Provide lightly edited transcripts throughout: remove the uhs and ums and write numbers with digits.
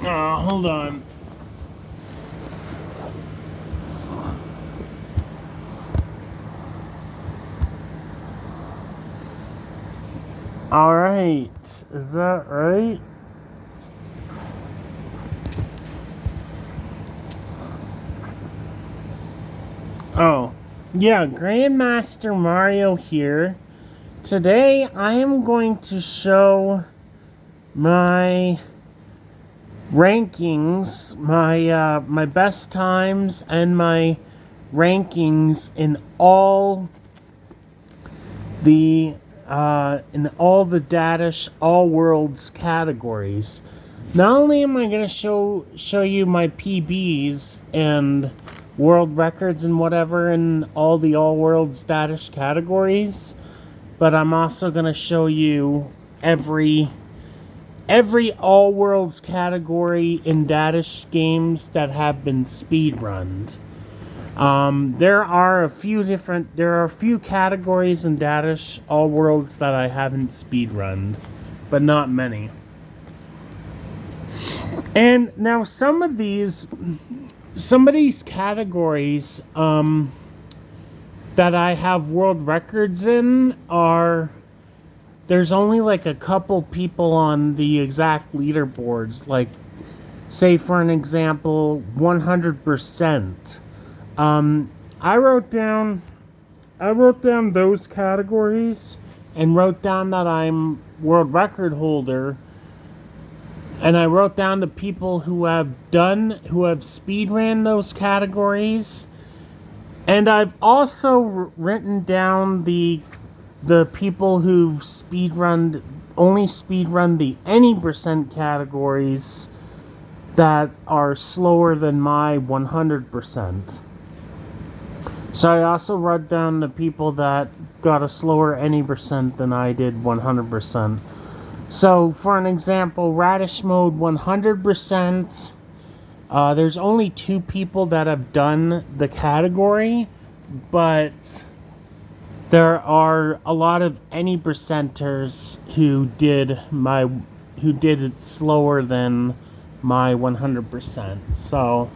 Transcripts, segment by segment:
Hold on. Alright, is that right? Oh, yeah, Grandmaster Mario here. Today I am going to show my rankings, my best times and my rankings in all the dadish all worlds categories. Not only am I going to show you my PBs and world records and whatever in all the all worlds dadish categories, but I'm also going to show you every all worlds category in dadish games that have been speedrunned. There are a few categories in dadish all worlds that I haven't speedrunned, but not many. And now some of these categories that I have world records in are, there's only like a couple people on the exact leaderboards, like say for an example 100%. I wrote down those categories and wrote down that I'm world record holder, and I wrote down the people who have speedran those categories, and I've also written down the people who've only speedrun the any percent categories that are slower than my 100%. So I also wrote down the people that got a slower any percent than I did 100%. So for an example, Radish Mode 100%, there's only 2 people that have done the category, but there are a lot of any percenters who did it slower than my 100%. So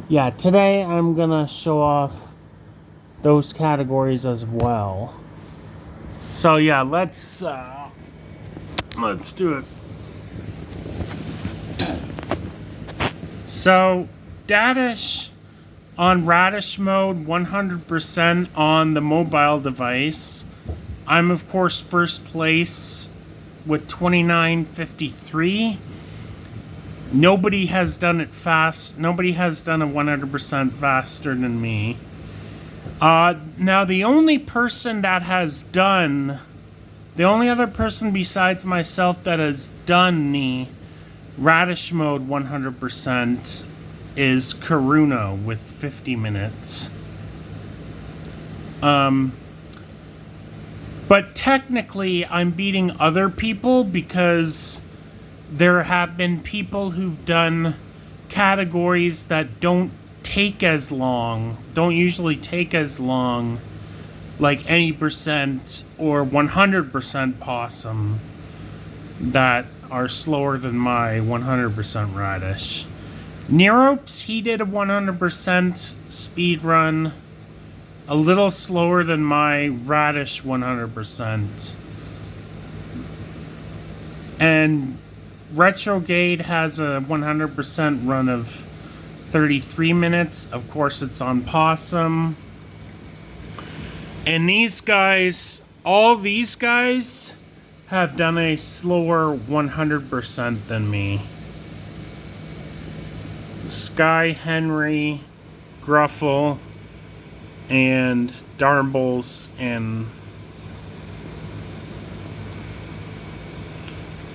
yeah, today I'm gonna show off those categories as well. So yeah, let's do it. So dadish on Radish Mode 100% on the mobile device, I'm of course first place with 2953. Nobody has done it fast. Nobody has done a 100% faster than me. Now the only other person besides myself that has done the Radish Mode 100% is Karuna with 50 minutes. But technically I'm beating other people because there have been people who've done categories that don't usually take as long, like any percent or 100% possum, that are slower than my 100% radish. Neropes, he did a 100% speed run, a little slower than my radish 100%. And Retrograde has a 100% run of 33 minutes. Of course, it's on possum. And all these guys have done a slower 100% than me. Sky, Henry, Gruffle, and Darbles, and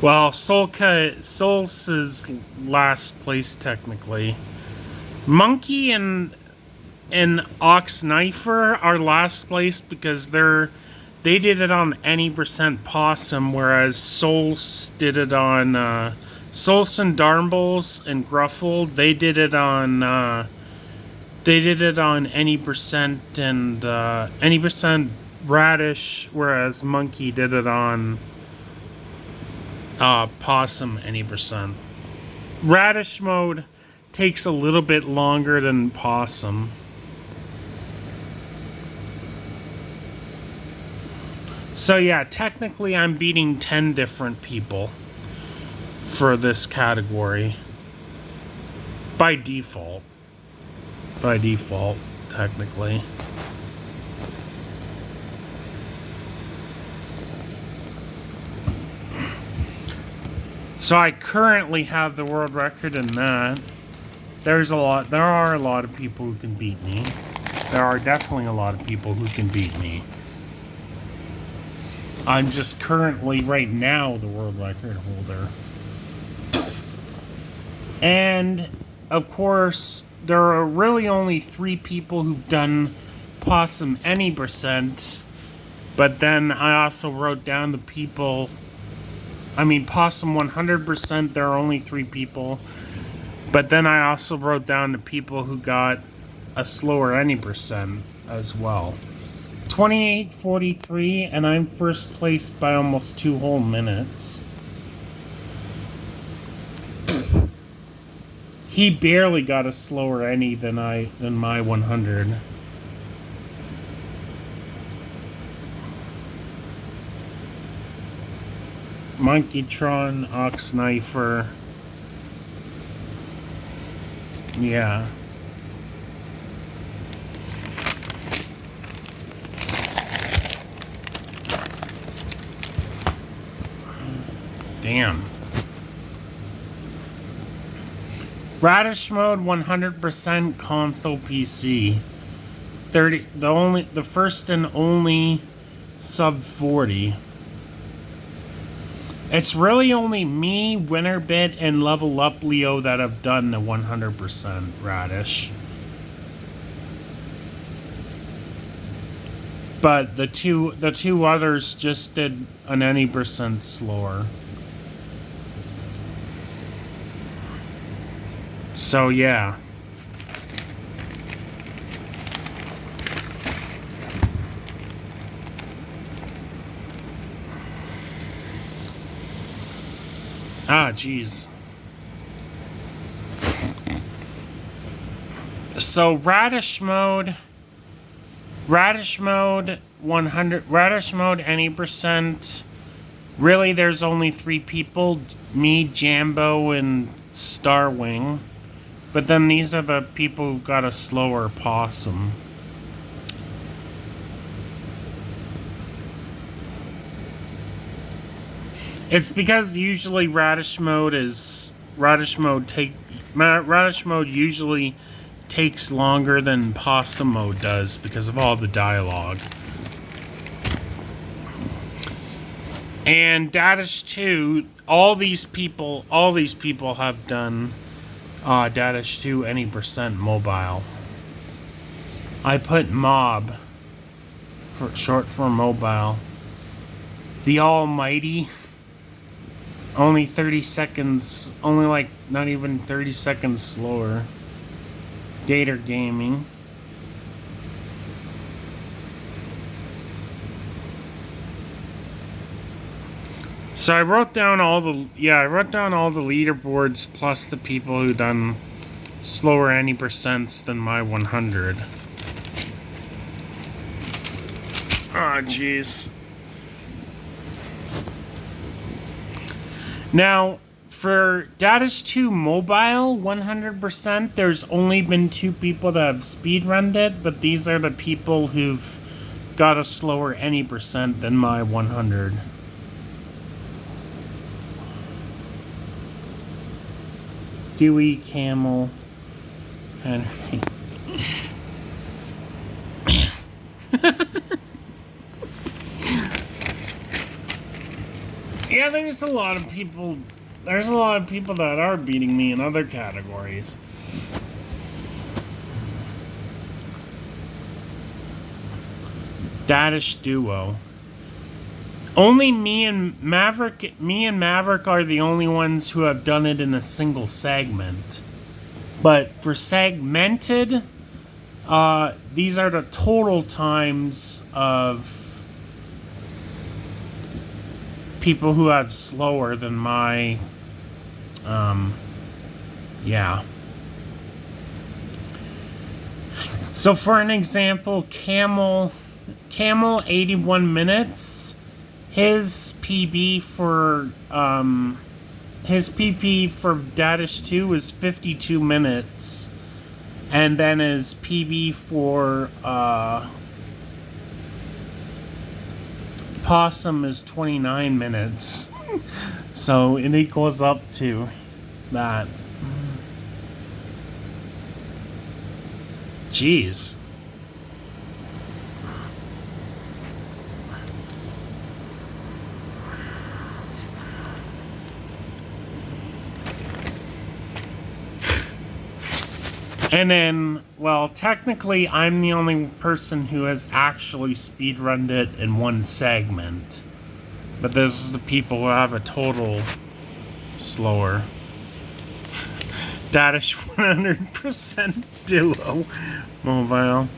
well, Sol's is last place technically. Monkey and Ox Knifer are last place because they did it on any percent possum, whereas Sols did it on Sols and Darbles and Gruffle. They did it on any percent and any percent radish, whereas Monkey did it on possum any percent. Radish mode takes a little bit longer than possum. So yeah, technically I'm beating 10 different people for this category. By default. By default, technically. So I currently have the world record in that. There are a lot of people who can beat me. There are definitely a lot of people who can beat me. I'm just currently, right now, the world record holder. And, of course, there are really only 3 people who've done possum any percent. But then I also wrote down the people... possum 100%, there are only 3 people. But then I also wrote down the people who got a slower any percent as well. 28:43, and I'm first place by almost 2 whole minutes. He barely got a slower any than my 100. Monkeytron, Oxknifer. Yeah. Damn. Radish mode 100% console PC. The first and only sub 40. It's really only me, Winterbit, and Level Up Leo that have done the 100% Radish. But the two others just did an any percent slower. So yeah. Ah, jeez. So Radish mode 100, Radish mode any percent. Really, there's only 3 people: me, Jambo, and Starwing. But then these are the people who got a slower possum. It's because usually Radish mode usually takes longer than possum mode does because of all the dialogue. And Dadish 2, all these people have done Dadish 2 any percent mobile. I put mob for short for mobile. The Almighty. Only 30 seconds, not even 30 seconds slower. Gator Gaming. So I wrote down all the leaderboards plus the people who done slower any percents than my 100. Ah, jeez. Now, for Dadish 2 mobile 100%, there's only been 2 people that have speedrunned it, but these are the people who've got a slower any percent than my 100. Dewey, Camel, Henry. Yeah, there's a lot of people that are beating me in other categories. Dadish Duo. Only me and Maverick are the only ones who have done it in a single segment. But for segmented, these are the total times of people who have slower than my Yeah. So for an example, Camel 81 minutes. His PB for dadish 2 is 52 minutes. And then his PB for Possum is 29 minutes. So it equals up to that. Jeez. And then, well, technically, I'm the only person who has actually speedrunned it in one segment. But this is the people who have a total slower. Dadish 100% duo mobile.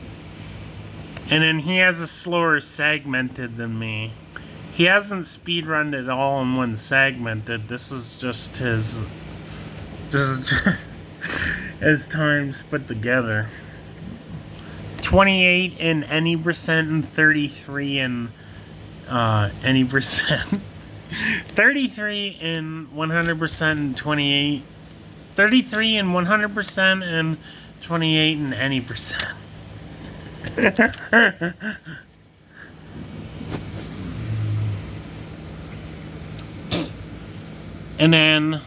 And then he has a slower segmented than me. He hasn't speedrunned it all in one segmented. This is just his... This is just... as times put together. 28 in any percent and 33 in any percent. 33 in 100% and 28. 33 in 100% and 28 in any percent. And then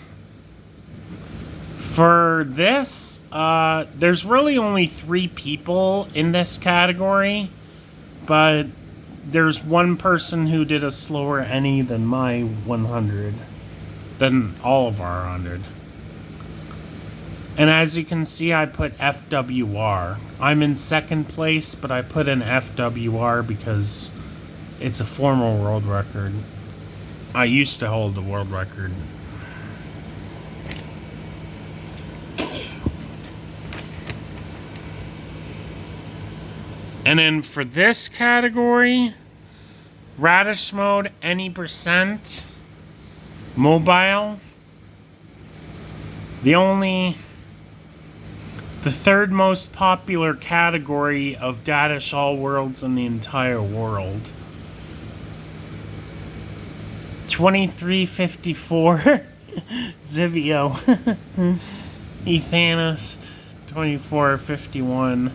for this, there's really only 3 people in this category, but there's one person who did a slower any than my 100, than all of our 100. And as you can see, I put FWR. I'm in second place, but I put in FWR because it's a former world record. I used to hold the world record. And then for this category, radish mode, any percent, mobile. The third most popular category of Dadish All Worlds in the entire world. 2354 Zivio. Ethanist 2451.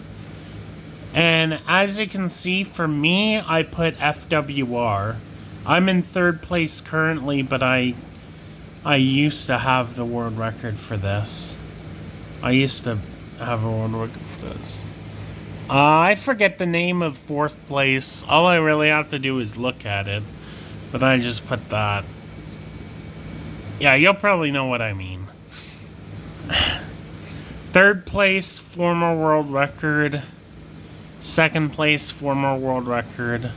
And as you can see, for me, I put FWR. I'm in third place currently, but I used to have the world record for this. I used to have a world record for this. I forget the name of fourth place. All I really have to do is look at it. But I just put that. Yeah, you'll probably know what I mean. Third place, former world record. Second place, former world record.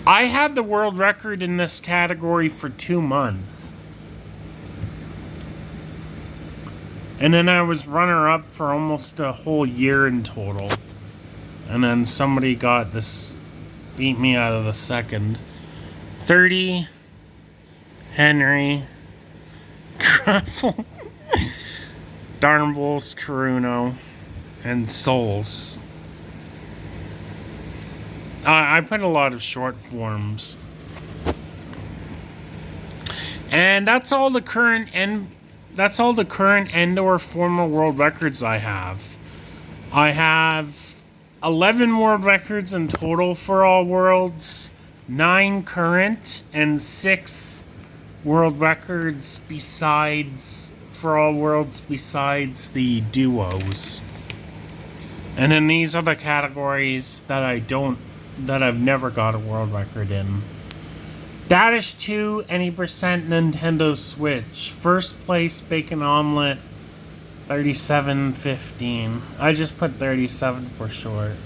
I had the world record in this category for 2 months. And then I was runner-up for almost a whole year in total. And then somebody got this, beat me out of the second. 30, Henry, Cruffle, Darnbulls, Caruno, and Souls. I put a lot of short forms. And that's all the current and or former world records I have. I have 11 world records in total for all worlds, 9 current, and 6 world records besides for all worlds besides the duos. And then these are the categories that I've never got a world record in. Dadish 2, any percent Nintendo Switch. First place, Bacon Omelet, 37.15. I just put 37 for short.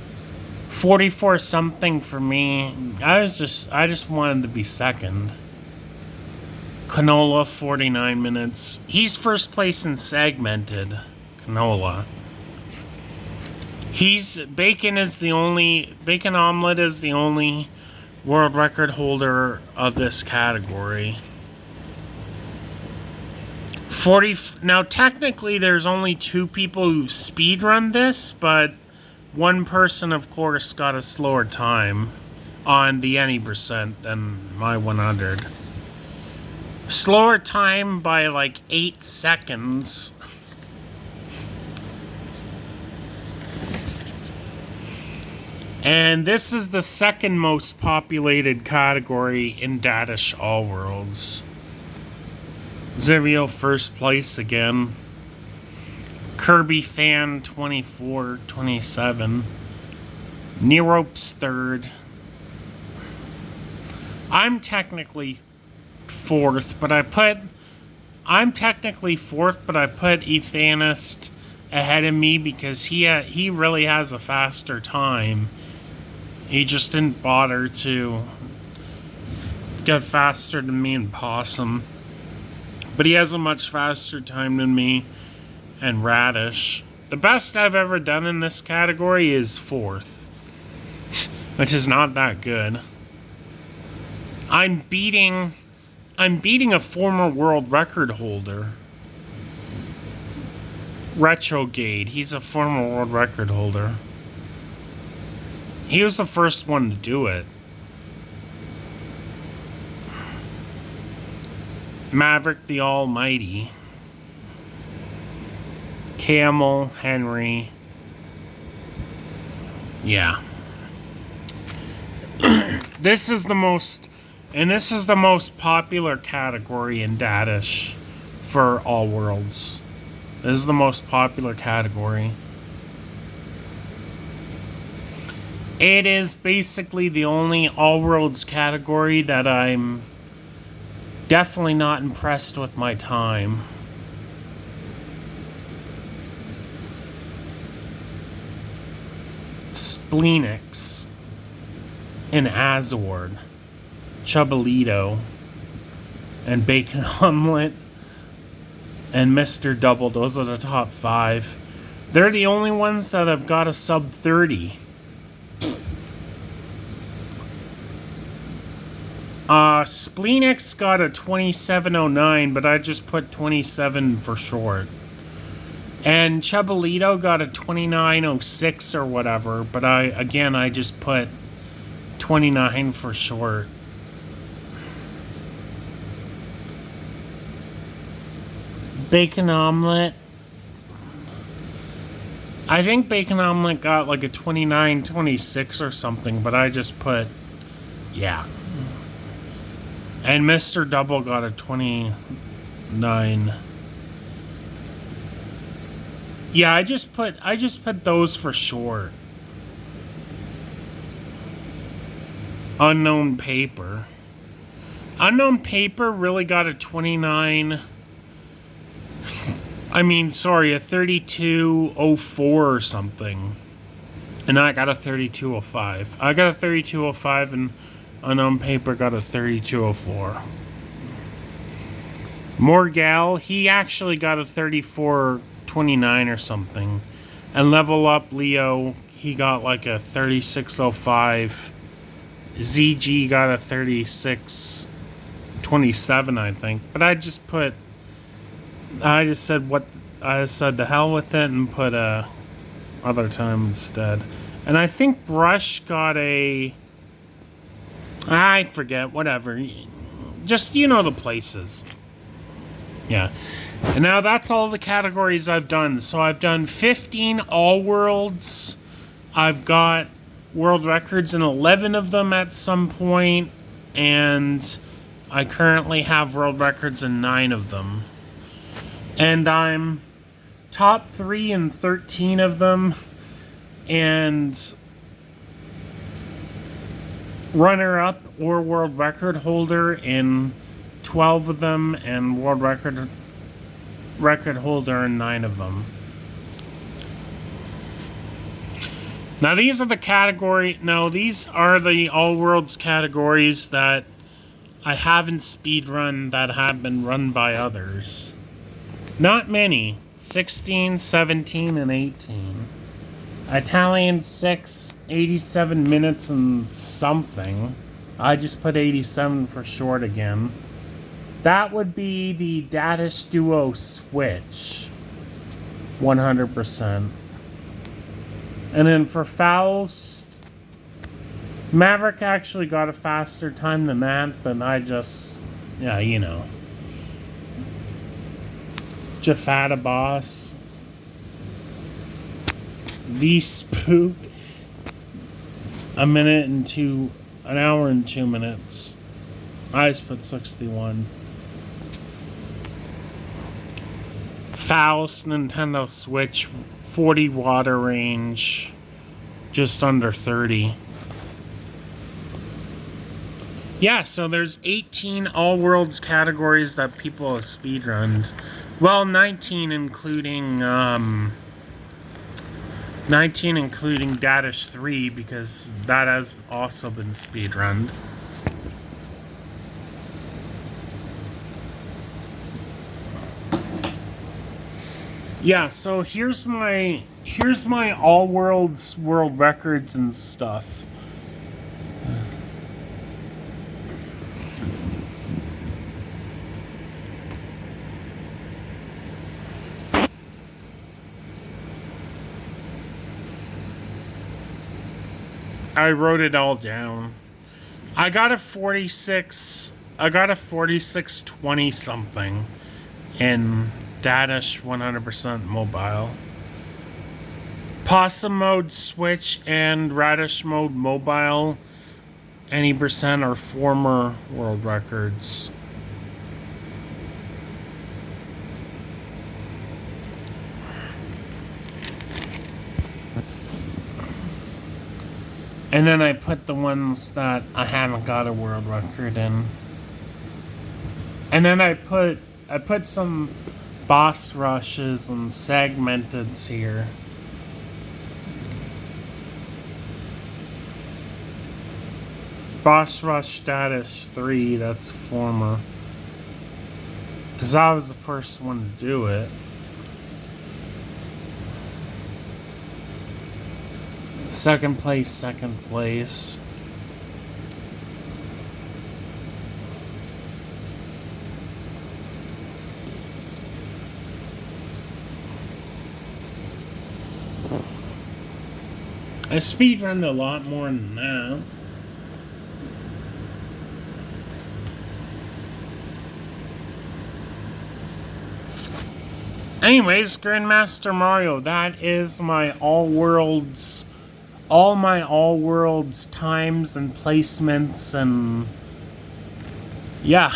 44 something for me. I just wanted to be second. Canola, 49 minutes. He's first place in segmented. Canola. Bacon Omelet is the only world record holder of this category. Now, technically, there's only 2 people who've speedrun this, but one person, of course, got a slower time on the any percent than my 100. Slower time by like 8 seconds. And this is the second most populated category in Dadish All Worlds. Zivio first place again. Kirby Fan 24, 27. Nerope's third. I'm technically fourth, but I put Ethanist ahead of me because he really has a faster time. He just didn't bother to get faster than me and Possum. But he has a much faster time than me and Radish. The best I've ever done in this category is fourth, which is not that good. I'm beating a former world record holder. Retrogade. He's a former world record holder. He was the first one to do it. Maverick the Almighty. Camel, Henry. Yeah. This is the most popular category in Dadish for All Worlds. This is the most popular category. It is basically the only All Worlds category that I'm definitely not impressed with my time. Spleenix and Azord, Chubalito, and Bacon Omelet, and Mr. Double. Those are the top 5. They're the only ones that have got a sub 30. Spleenix got a 2709, but I just put 27 for short. And Chubalito got a 2906 or whatever, but I just put 29 for short. Bacon Omelet. I think Bacon Omelet got like a 2926 or something, but I just put, yeah. And Mr. Double got a 29. Yeah, I just put those for short. Unknown Paper. Unknown Paper really got a 29. A 3204 or something. And I got a 3205. I got a 3205 and Unknown Paper got a 3204. Morgal, he actually got a 3429 or something. And Level Up Leo, he got like a 3605. ZG got a 3627, I think. But I just said the hell with it and put other time instead. And I think Brush got I forget, whatever. Just, the places. Yeah. And now that's all the categories I've done. So I've done 15 All Worlds. I've got world records in 11 of them at some point. And I currently have world records in 9 of them. And I'm top 3 in 13 of them. And runner-up or world record holder in 12 of them, and world record holder in 9 of them. Now these are the All Worlds categories that I haven't speedrun that have been run by others. Not many. 16, 17, and 18. Italian 6, 87 minutes and something. I just put 87 for short again. That would be the Dadish Duo Switch. 100%. And then for Faust, Maverick actually got a faster time than that, but I just, yeah, you know. Jafata Boss. V-Spook. An hour and 2 minutes. I just put 61. Faust, Nintendo Switch, 40 water range, just under 30. Yeah, so there's 18 All Worlds categories that people have speedrunned. Well, 19 including Dadish 3, because that has also been speedrunned. Yeah, so here's my All Worlds world records and stuff. I wrote it all down. I got a 4620 something in Dadish 100% mobile. Possum mode Switch and Radish mode mobile, any percent are former world records. And then I put the ones that I haven't got a world record in. And then I put some boss rushes and segmenteds here. Boss Rush Status 3, that's former. Because I was the first one to do it. Second place. I speedrunned a lot more than that. Anyways, Grandmaster Mario, that is my all my All Worlds times and placements, and yeah.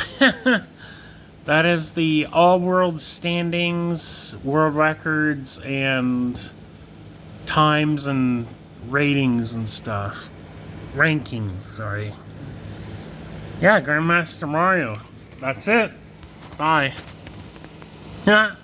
That is the All Worlds standings, world records, and times and ratings and stuff. Rankings, sorry. Yeah, Grandmaster Mario. That's it. Bye. Yeah.